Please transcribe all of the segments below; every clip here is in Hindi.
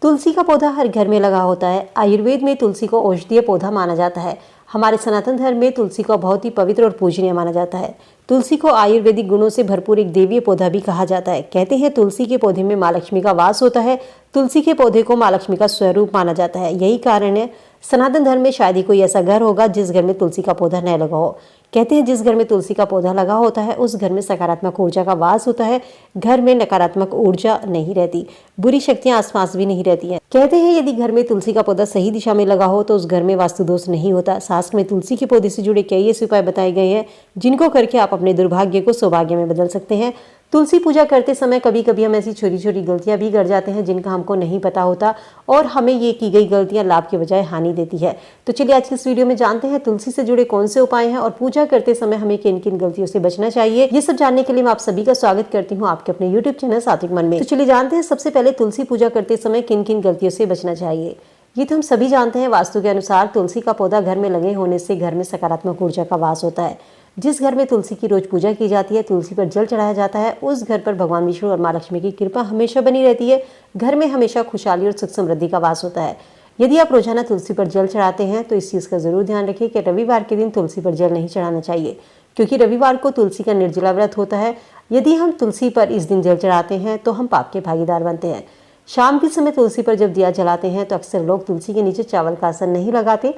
तुलसी का पौधा हर घर में लगा होता है। आयुर्वेद में तुलसी को औषधीय पौधा माना जाता है। हमारे सनातन धर्म में तुलसी को बहुत ही पवित्र और पूजनीय माना जाता है। तुलसी को आयुर्वेदिक गुणों से भरपूर एक देवीय पौधा भी कहा जाता है। कहते हैं तुलसी के पौधे में माँ लक्ष्मी का वास होता है। तुलसी के पौधे को माँ लक्ष्मी का स्वरूप माना जाता है। यही कारण है सनातन धर्म में शायद ही कोई ऐसा घर होगा जिस घर में तुलसी का पौधा न लगा हो। कहते हैं जिस घर में तुलसी का पौधा लगा होता है उस घर में सकारात्मक ऊर्जा का वास होता है। घर में नकारात्मक ऊर्जा नहीं रहती, बुरी शक्तियां आसपास भी नहीं रहती हैं। कहते हैं यदि घर में तुलसी का पौधा सही दिशा में लगा हो तो उस घर में वास्तु दोष नहीं होता। शास्त्र में तुलसी के पौधे से जुड़े कई ऐसे उपाय बताए गए हैं जिनको करके आप अपने दुर्भाग्य को सौभाग्य में बदल सकते हैं। तुलसी पूजा करते समय कभी कभी हम ऐसी छोटी छोटी गलतियां भी कर जाते हैं जिनका हमको नहीं पता होता और हमें ये की गई गलतियां लाभ के बजाय हानि देती है। तो चलिए आज की इस वीडियो में जानते हैं तुलसी से जुड़े कौन से उपाय हैं और पूजा करते समय हमें किन किन गलतियों से बचना चाहिए। ये सब जानने के लिए मैं आप सभी का स्वागत करती हूँ आपके अपने यूट्यूब चैनल सात्विक मन में। तो चलिए जानते हैं सबसे पहले तुलसी पूजा करते समय किन किन गलतियों से बचना चाहिए। ये तो हम सभी जानते हैं, वास्तु के अनुसार तुलसी का पौधा घर में लगे होने से घर में सकारात्मक ऊर्जा का वास होता है। जिस घर में तुलसी की रोज पूजा की जाती है, तुलसी पर जल चढ़ाया जाता है, उस घर पर भगवान विष्णु और माँ लक्ष्मी की कृपा हमेशा बनी रहती है। घर में हमेशा खुशहाली और सुख समृद्धि का वास होता है। यदि आप रोजाना तुलसी पर जल चढ़ाते हैं तो इस चीज़ का जरूर ध्यान रखें कि रविवार के दिन तुलसी पर जल नहीं चढ़ाना चाहिए, क्योंकि रविवार को तुलसी का निर्जला व्रत होता है। यदि हम तुलसी पर इस दिन जल चढ़ाते हैं तो हम पाप के भागीदार बनते हैं। शाम के समय तुलसी पर जब दिया जलाते हैं तो अक्सर लोग तुलसी के नीचे चावल का आसन नहीं लगाते।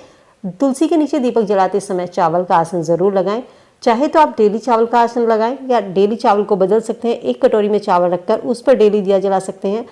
तुलसी के नीचे दीपक जलाते समय चावल का आसन जरूर लगाएं। चाहे तो आप डेली चावल का आसन लगाएं या डेली चावल को बदल सकते हैं। एक कटोरी में चावल रखकर उस पर डेली दिया जला सकते हैं।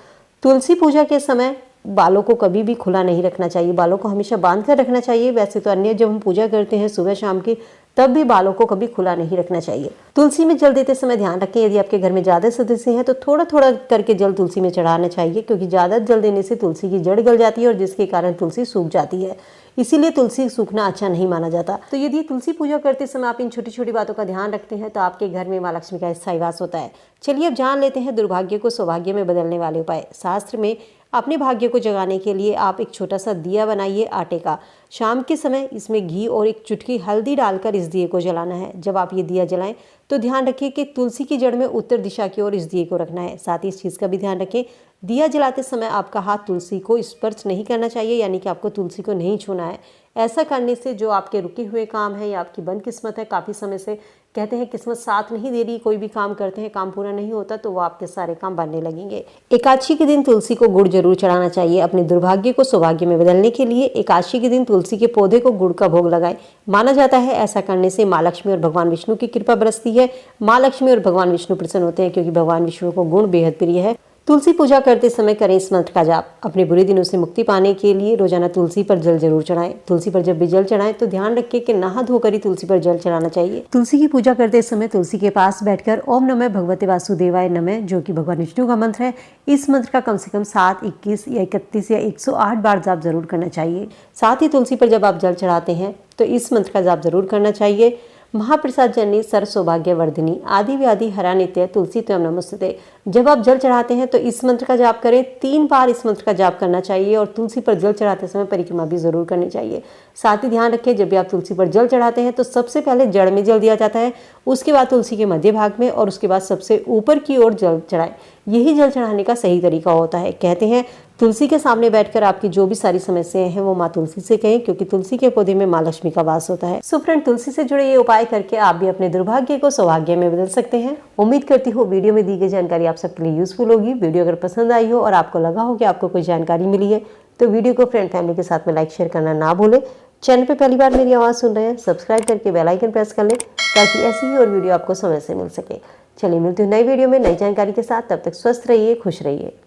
तुलसी पूजा के समय बालों को कभी भी खुला नहीं रखना चाहिए, बालों को हमेशा बांध कर रखना चाहिए। वैसे तो अन्य जब हम पूजा करते हैं सुबह शाम की, तब भी बालों को कभी खुला नहीं रखना चाहिए। तुलसी में जल देते समय ध्यान रखें, यदि आपके घर में ज्यादा सदस्य हैं तो थोड़ा थोड़ा करके जल तुलसी में चढ़ाना चाहिए, क्योंकि ज्यादा जल देने से तुलसी की जड़ गल जाती है और जिसके कारण तुलसी सूख जाती है। इसीलिए तुलसी सूखना अच्छा नहीं माना जाता। तो यदि तुलसी पूजा करते समय आप इन छोटी छोटी बातों का ध्यान रखते हैं तो आपके घर में माँ लक्ष्मी का स्थायी वास होता है। चलिए अब जान लेते हैं दुर्भाग्य को सौभाग्य में बदलने वाले उपाय। शास्त्र में अपने भाग्य को जगाने के लिए आप एक छोटा सा दिया बनाइए आटे का। शाम के समय इसमें घी और एक चुटकी हल्दी डालकर इस दिए को जलाना है। जब आप ये दिया जलाएं तो ध्यान रखें कि तुलसी की जड़ में उत्तर दिशा की ओर इस दिए को रखना है। साथ ही इस चीज़ का भी ध्यान रखें, दिया जलाते समय आपका हाथ तुलसी को स्पर्श नहीं करना चाहिए, यानी कि आपको तुलसी को नहीं छूना है। ऐसा करने से जो आपके रुके हुए काम है या आपकी बंद किस्मत है, काफ़ी समय से कहते हैं किस्मत साथ नहीं दे रही, कोई भी काम करते हैं काम पूरा नहीं होता, तो वो आपके सारे काम बनने लगेंगे। एकादशी के दिन तुलसी को गुड़ जरूर चढ़ाना चाहिए। अपने दुर्भाग्य को सौभाग्य में बदलने के लिए एकादशी के दिन तुलसी के पौधे को गुड़ का भोग लगाएं। माना जाता है ऐसा करने से माँ लक्ष्मी और भगवान विष्णु की कृपा बरसती है। माँ लक्ष्मी और भगवान विष्णु प्रसन्न होते हैं, क्योंकि भगवान विष्णु को गुड़ बेहद प्रिय है। तुलसी पूजा करते समय करें इस मंत्र का जाप। अपने बुरे दिनों से मुक्ति पाने के लिए रोजाना तुलसी पर जल जरूर चढ़ाएं। तुलसी पर जब भी जल चढ़ाएं तो ध्यान रखें कि नहा धोकर ही तुलसी पर जल चढ़ाना चाहिए। तुलसी की पूजा करते समय तुलसी के पास बैठकर ओम नमः भगवते वासुदेवाय नमः, जो कि भगवान विष्णु का मंत्र है, इस मंत्र का कम से कम 7, 21 या 31 या 108 बार जाप जरूर करना चाहिए। साथ ही तुलसी पर जब आप जल चढ़ाते हैं तो इस मंत्र का जाप जरूर करना चाहिए। महाप्रसाद जननी सर्व सौभाग्य वर्धिनी आदि व्याधि हरा नित्य तुलसी त्वं नमस्ते। जब आप जल चढ़ाते हैं तो इस मंत्र का जाप करें। 3 बार इस मंत्र का जाप करना चाहिए और तुलसी पर जल चढ़ाते समय परिक्रमा भी जरूर करनी चाहिए। साथ ही ध्यान रखें, जब भी आप तुलसी पर जल चढ़ाते हैं तो सबसे पहले जड़ में जल दिया जाता है, उसके बाद तुलसी के मध्य भाग में और उसके बाद सबसे ऊपर की ओर जल चढ़ाएं। यही जल चढ़ाने का सही तरीका होता है। कहते हैं तुलसी के सामने बैठकर आपकी जो भी सारी समस्याएं हैं वो माँ तुलसी से कहें, क्योंकि तुलसी के पौधे में माँ लक्ष्मी का वास होता है। सो फ्रेंड, तुलसी से जुड़े ये उपाय करके आप भी अपने दुर्भाग्य को सौभाग्य में बदल सकते हैं। उम्मीद करती हूँ वीडियो में दी गई जानकारी आप सबके लिए यूजफुल होगी। वीडियो अगर पसंद आई हो और आपको लगा हो कि आपको कोई जानकारी मिली है तो वीडियो को फ्रेंड फैमिली के साथ में लाइक शेयर करना ना भूलें। चैनल पे पहली बार मेरी आवाज़ सुन रहे हैं, सब्सक्राइब करके बेल आइकन प्रेस कर लें ताकि ऐसी ही और वीडियो आपको समय से मिल सके। चलिए मिलती हूँ नई वीडियो में नई जानकारी के साथ। तब तक स्वस्थ रहिए, खुश रहिए।